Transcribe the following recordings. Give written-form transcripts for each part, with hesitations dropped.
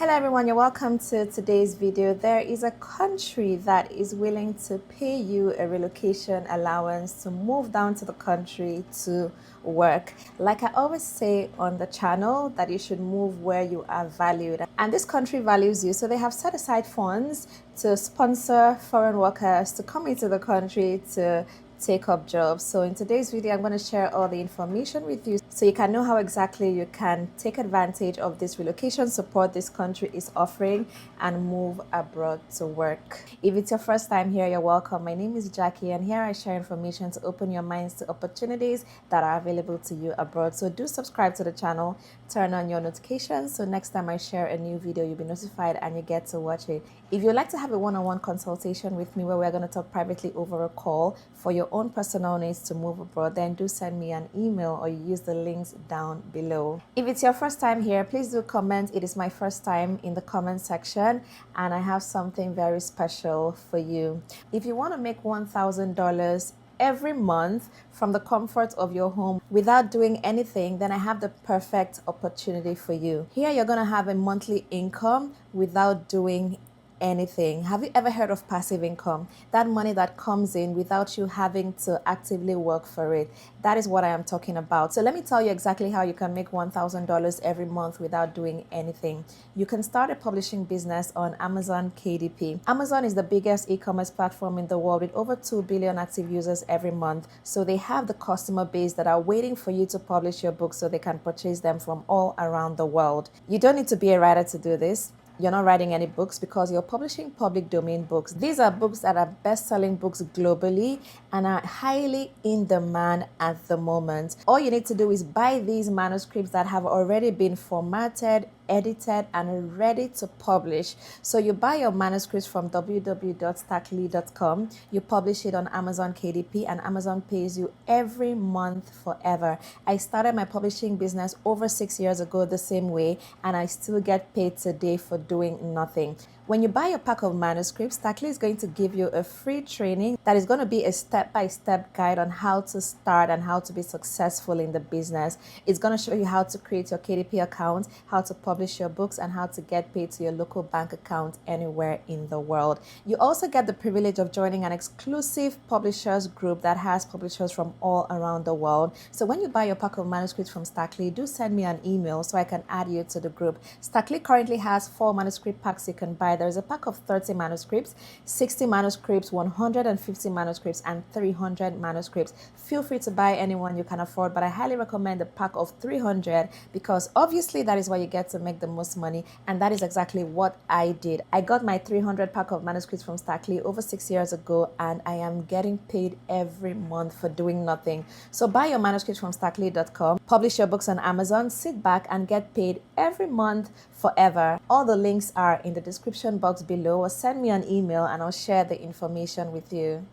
Hello everyone, you're welcome to today's video. There is a country that is willing to pay you a relocation allowance to move down to the country to work. Like I always say on the channel, that you should move where you are valued. And this country values you, so they have set aside funds to sponsor foreign workers to come into the country to take up jobs. So in today's video, I'm going to share all the information with you so you can know how exactly you can take advantage of this relocation support this country is offering and move abroad to work. If it's your first time here, you're welcome. My name is Jackie, and here I share information to open your minds to opportunities that are available to you abroad. So do subscribe to the channel, turn on your notifications, so next time I share a new video, you'll be notified and you get to watch it. If you'd like to have a one-on-one consultation with me where we're going to talk privately over a call for your own personal needs to move abroad, then do send me an email or you use the links down below. If it's your first time here, please do comment "It is my first time" in the comment section, and I have something very special for you. If you want to make $1,000 every month from the comfort of your home without doing anything, then I have the perfect opportunity for you. Here you're going to have a monthly income without doing anything. Have you ever heard of passive income? That money that comes in without you having to actively work for it. That is what I am talking about. So let me tell you exactly how you can make $1,000 every month without doing anything. You can start a publishing business on Amazon KDP. Amazon is the biggest e-commerce platform in the world with over 2 billion active users every month. So they have the customer base that are waiting for you to publish your book so they can purchase them from all around the world. You don't need to be a writer to do this. You're not writing any books because you're publishing public domain books. These are books that are best-selling books globally and are highly in demand at the moment. All you need to do is buy these manuscripts that have already been formatted, edited, and ready to publish. So you buy your manuscripts from www.stackly.com, you publish it on Amazon KDP, and Amazon pays you every month forever. I started my publishing business over 6 years ago the same way, and I still get paid today for doing nothing. When you buy a pack of manuscripts, Stackly is going to give you a free training that is going to be a step-by-step guide on how to start and how to be successful in the business. It's going to show you how to create your KDP account, how to publish your books, and how to get paid to your local bank account anywhere in the world. You also get the privilege of joining an exclusive publishers group that has publishers from all around the world. So when you buy your pack of manuscripts from Stackly, do send me an email so I can add you to the group. Stackly currently has 4 manuscript packs you can buy. There's a pack of 30 manuscripts, 60 manuscripts, 150 manuscripts, and 300 manuscripts. Feel free to buy any one you can afford, but I highly recommend the pack of 300 because obviously that is where you get to make the most money, and that is exactly what I did. I got my 300 pack of manuscripts from Stackly over 6 years ago, and I am getting paid every month for doing nothing. So buy your manuscripts from stackly.com, publish your books on Amazon, sit back and get paid every month forever. All the links are in the description box below, or send me an email and I'll share the information with you.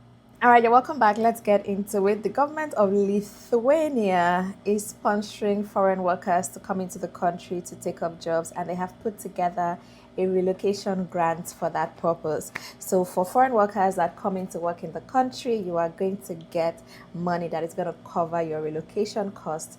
All right, you're welcome back. Let's get into it. The government of Lithuania is sponsoring foreign workers to come into the country to take up jobs, and they have put together a relocation grant for that purpose. So for foreign workers that come in to work in the country, you are going to get money that is going to cover your relocation costs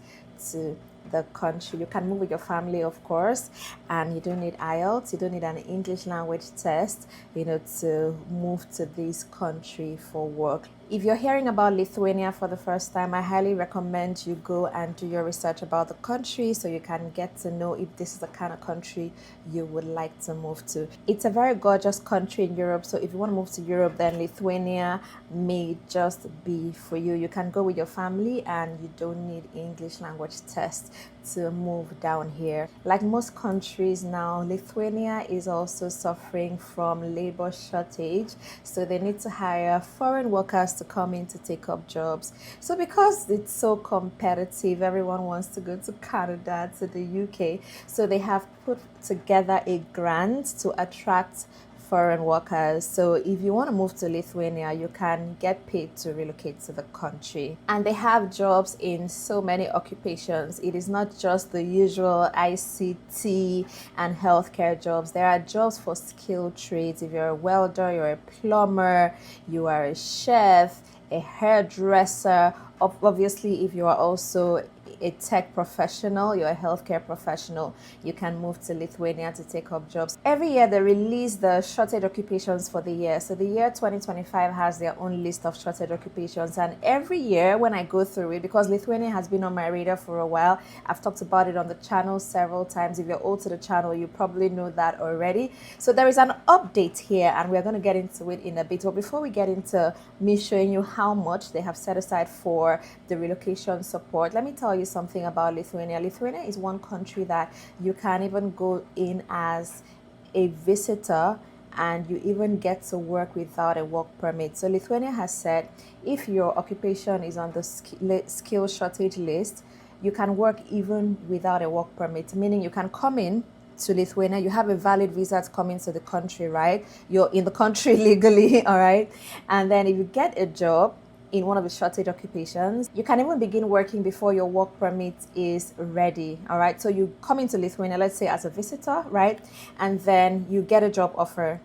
to the country. You can move with your family, of course, and you don't need IELTS, you don't need an English language test, to move to this country for work. If you're hearing about Lithuania for the first time, I highly recommend you go and do your research about the country so you can get to know if this is the kind of country you would like to move to. It's a very gorgeous country in Europe, so if you want to move to Europe, then Lithuania may just be for you. You can go with your family and you don't need English language test to move down here. Like most countries now, Lithuania is also suffering from labor shortage, so they need to hire foreign workers to come in to take up jobs. So because it's so competitive, everyone wants to go to Canada, to the UK, so they have put together a grant to attract foreign workers. So if you want to move to Lithuania, you can get paid to relocate to the country. And they have jobs in so many occupations. It is not just the usual ICT and healthcare jobs. There are jobs for skilled trades. If you're a welder, you're a plumber, you are a chef, a hairdresser. Obviously, if you are also a tech professional, you're a healthcare professional, you can move to Lithuania to take up jobs. Every year they release the shortage occupations for the year. So the year 2025 has their own list of shortage occupations. And every year when I go through it, because Lithuania has been on my radar for a while, I've talked about it on the channel several times. If you're old to the channel, you probably know that already. So there is an update here and we're going to get into it in a bit. But before we get into me showing you how much they have set aside for the relocation support, let me tell you something about Lithuania. Lithuania is one country that you can even go in as a visitor and you even get to work without a work permit. So Lithuania has said if your occupation is on the skill shortage list, you can work even without a work permit, meaning you can come in to Lithuania, you have a valid visa to come into the country, right? You're in the country legally, all right? And then if you get a job in one of the shortage occupations, you can even begin working before your work permit is ready, all right? So you come into Lithuania, let's say as a visitor, right? And then you get a job offer,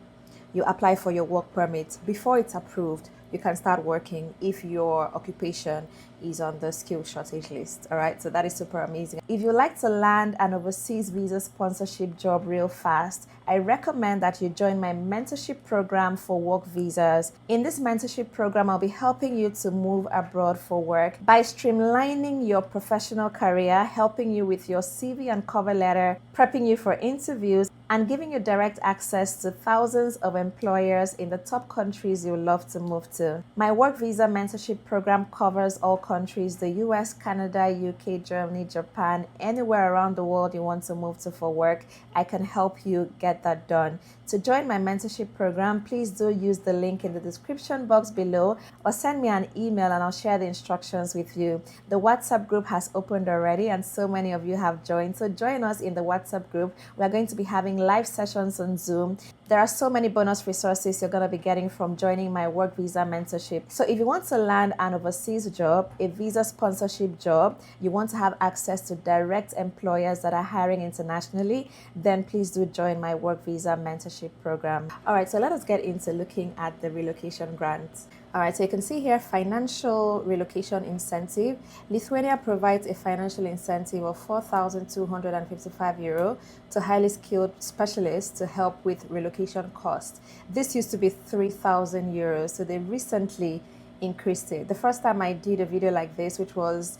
you apply for your work permit. Before it's approved, you can start working if your occupation is on the skill shortage list. All right, so that is super amazing. If you like to land an overseas visa sponsorship job real fast, I recommend that you join my mentorship program for work visas. In this mentorship program, I'll be helping you to move abroad for work by streamlining your professional career, helping you with your CV and cover letter, prepping you for interviews, and giving you direct access to thousands of employers in the top countries you'll love to move to. My work visa mentorship program covers all countries: the US, Canada, UK, Germany, Japan, anywhere around the world you want to move to for work. I can help you get that done. To join my mentorship program, please do use the link in the description box below or send me an email and I'll share the instructions with you. The WhatsApp group has opened already and so many of you have joined. So join us in the WhatsApp group. We're going to be having live sessions on Zoom. There are so many bonus resources you're going to be getting from joining my work visa mentorship. So if you want to land an overseas job, a visa sponsorship job, you want to have access to direct employers that are hiring internationally, then please do join my work visa mentorship program. All right, so let us get into looking at the relocation grants. All right, so you can see here, financial relocation incentive. Lithuania provides a financial incentive of 4,255 euro to highly skilled specialists to help with relocation costs. This used to be 3,000 euros, so they recently increased it. The first time I did a video like this, which was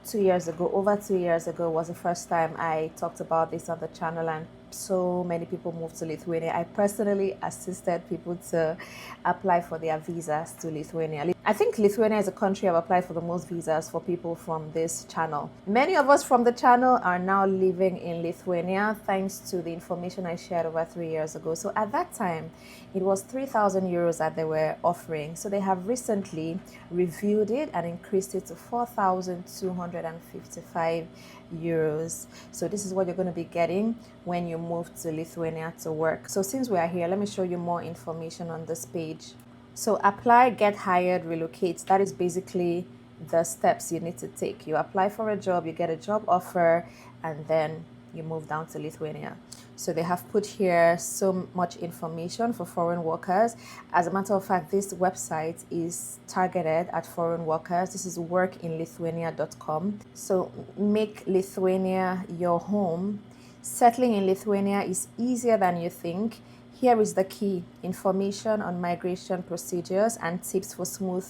2 years ago, over 2 years ago, was the first time I talked about this on the channel, and so many people moved to Lithuania. I personally assisted people to apply for their visas to Lithuania. I think Lithuania is a country I've applied for the most visas for people from this channel. Many of us from the channel are now living in Lithuania thanks to the information I shared over 3 years ago. So at that time, it was 3,000 euros that they were offering. So they have recently reviewed it and increased it to 4,255 euros. So this is what you're going to be getting when you move to Lithuania to work. So since we are here, let me show you more information on this page. So apply, get hired, relocate. That is basically the steps you need to take. You apply for a job, you get a job offer, and then you move down to Lithuania. So they have put here so much information for foreign workers. As a matter of fact, this website is targeted at foreign workers. This is workinlithuania.com. So make Lithuania your home. Settling in Lithuania is easier than you think. Here is the key: information on migration procedures and tips for smooth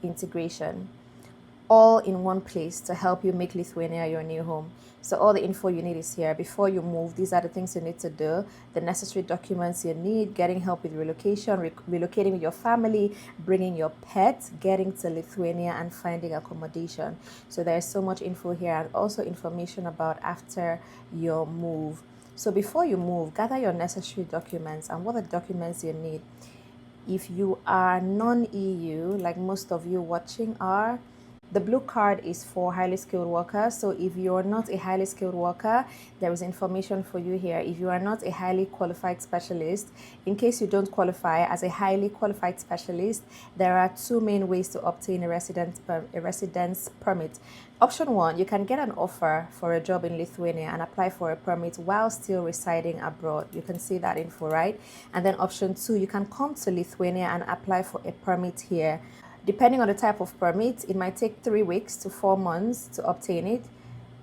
integration, all in one place to help you make Lithuania your new home. So all the info you need is here. Before you move, these are the things you need to do, the necessary documents you need, getting help with relocation, relocating with your family, bringing your pet, getting to Lithuania, and finding accommodation. So there's so much info here, and also information about after your move. So before you move, gather your necessary documents. And what are the documents you need? If you are non-EU, like most of you watching are, the blue card is for highly skilled workers. So if you're not a highly skilled worker, there is information for you here. If you are not a highly qualified specialist, in case you don't qualify as a highly qualified specialist, there are two main ways to obtain a residence permit. Option 1, you can get an offer for a job in Lithuania and apply for a permit while still residing abroad. You can see that info, right? And then option 2, you can come to Lithuania and apply for a permit here. Depending on the type of permit, it might take 3 weeks to 4 months to obtain it.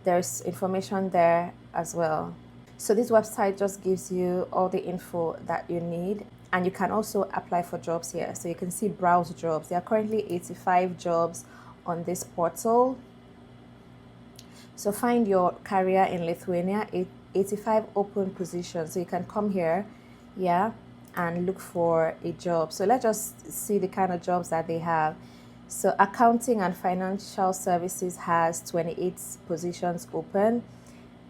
There's information there as well. So this website just gives you all the info that you need, and you can also apply for jobs here. So you can see browse jobs. There are currently 85 jobs on this portal. So find your career in Lithuania, 85 open positions. So you can come here, yeah, and look for a job. So let's just see the kind of jobs that they have. So accounting and financial services has 28 positions open.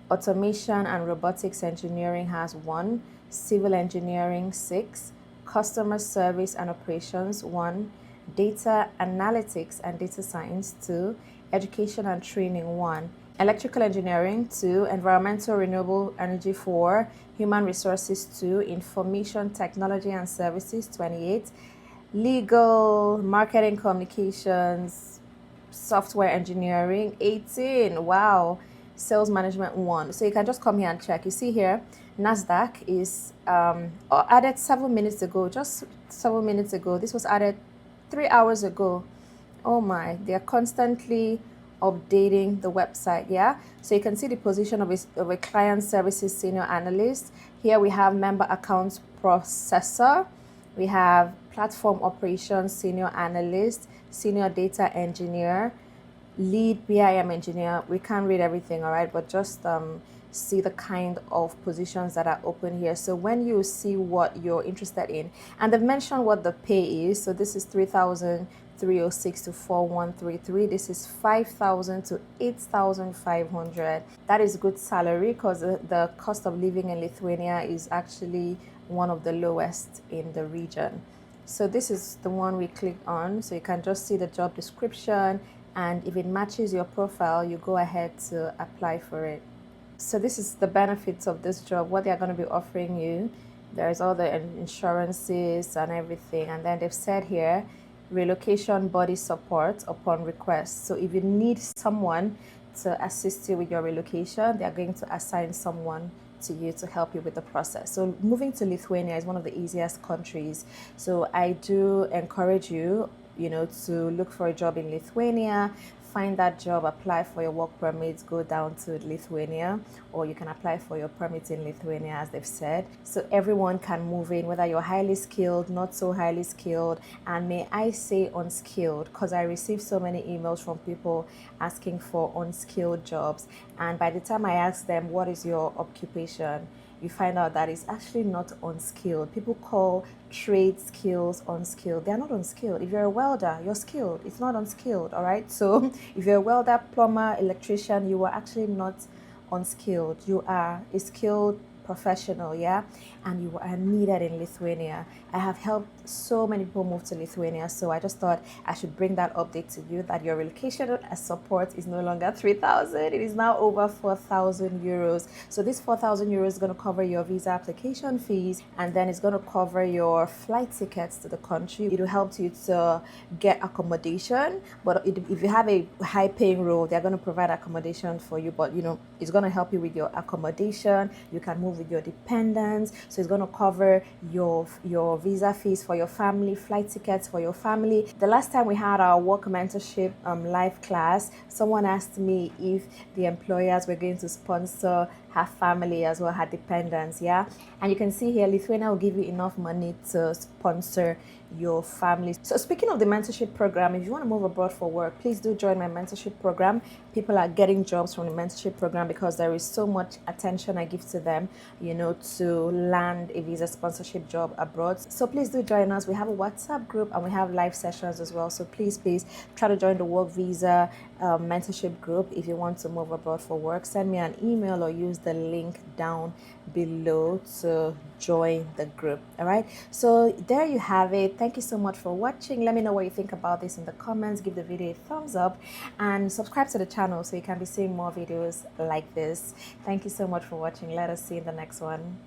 Automation and robotics engineering has 1. Civil engineering 6. Customer service and operations 1. Data analytics and data science 2. Education and training 1. Electrical engineering 2. Environmental renewable energy 4. Human resources 2. Information technology and services 28. Legal, marketing, communications, software engineering 18. Wow. Sales management 1. So you can just come here and check. You see here, NASDAQ is added 7 minutes ago, just 7 minutes ago. This was added 3 hours ago. Oh my, they are constantly updating the website. Yeah, so you can see the position of a client services senior analyst. Here we have member accounts processor. We have platform operations senior analyst, senior data engineer, lead BIM engineer. We can't read everything, all right, but just see the kind of positions that are open here. So when you see what you're interested in, and they've mentioned what the pay is. So this is 3,306 to 4,133. This is 5,000 to 8,500. That is good salary, because the cost of living in Lithuania is actually one of the lowest in the region. So this is the one we clicked on. So you can just see the job description, and if it matches your profile, you go ahead to apply for it. So this is the benefits of this job, what they are going to be offering you. There's all the insurances and everything, and then they've said here relocation body support upon request. So if you need someone to assist you with your relocation, they are going to assign someone to you to help you with the process. So moving to Lithuania is one of the easiest countries. So I do encourage you, to look for a job in Lithuania, find that job, apply for your work permit, go down to Lithuania, or you can apply for your permit in Lithuania, as they've said. So everyone can move in, whether you're highly skilled, not so highly skilled, and may I say unskilled, because I receive so many emails from people asking for unskilled jobs. And by the time I ask them, what is your occupation? You find out that it's actually not unskilled. People call trade skills unskilled. They're not unskilled. If you're a welder, you're skilled. It's not unskilled, all right? So if you're a welder, plumber, electrician, you are actually not unskilled. You are a skilled professional, yeah, and you are needed in Lithuania. I have helped so many people move to Lithuania, so I just thought I should bring that update to you, that your relocation support is no longer 3,000, it is now over 4,000 euros. So this 4,000 euros is going to cover your visa application fees, and then it's going to cover your flight tickets to the country. It will help you to get accommodation, but if you have a high paying role, they're going to provide accommodation for you, but it's going to help you with your accommodation. You can move with your dependents, so it's going to cover your visa fees for your family, flight tickets for your family. The last time we had our work mentorship live class, someone asked me if the employers were going to sponsor her family as well, her dependents, yeah, and you can see here Lithuania will give you enough money to sponsor your family. So speaking of the mentorship program, if you want to move abroad for work, please do join my mentorship program. People are getting jobs from the mentorship program because there is so much attention I give to them, to land a visa sponsorship job abroad. So please do join us. We have a WhatsApp group and we have live sessions as well. So please try to join the work visa mentorship group. If you want to move abroad for work, send me an email or use the link down below to join the group. All right, so there you have it. Thank you so much for watching. Let me know what you think about this in the comments. Give the video a thumbs up and subscribe to the channel so you can be seeing more videos like this. Thank you so much for watching. Let us see you in the next one.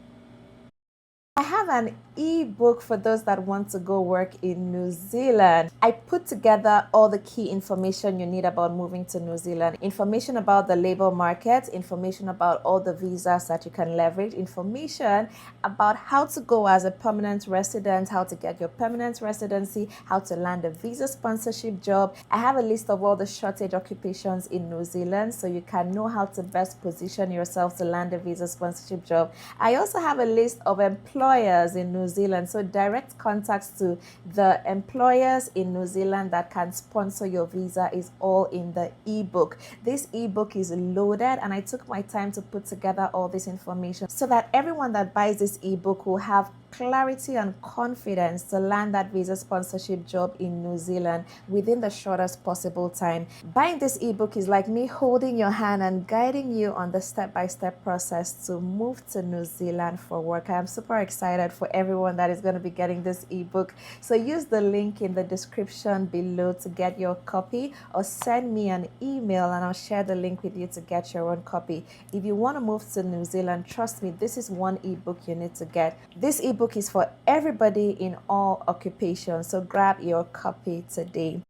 I have an ebook for those that want to go work in New Zealand. I put together all the key information you need about moving to New Zealand, information about the labor market, information about all the visas that you can leverage, information about how to go as a permanent resident, how to get your permanent residency, how to land a visa sponsorship job. I have a list of all the shortage occupations in New Zealand so you can know how to best position yourself to land a visa sponsorship job. I also have a list of employers in New Zealand, so direct contacts to the employers in New Zealand that can sponsor your visa is all in the ebook. This ebook is loaded, and I took my time to put together all this information so that everyone that buys this ebook will have clarity and confidence to land that visa sponsorship job in New Zealand within the shortest possible time. Buying this ebook is like me holding your hand and guiding you on the step-by-step process to move to New Zealand for work. I am super excited for everyone that is going to be getting this ebook. So use the link in the description below to get your copy, or send me an email and I'll share the link with you to get your own copy. If you want to move to New Zealand, trust me, this is one ebook you need to get. This ebook is for everybody in all occupations, so grab your copy today.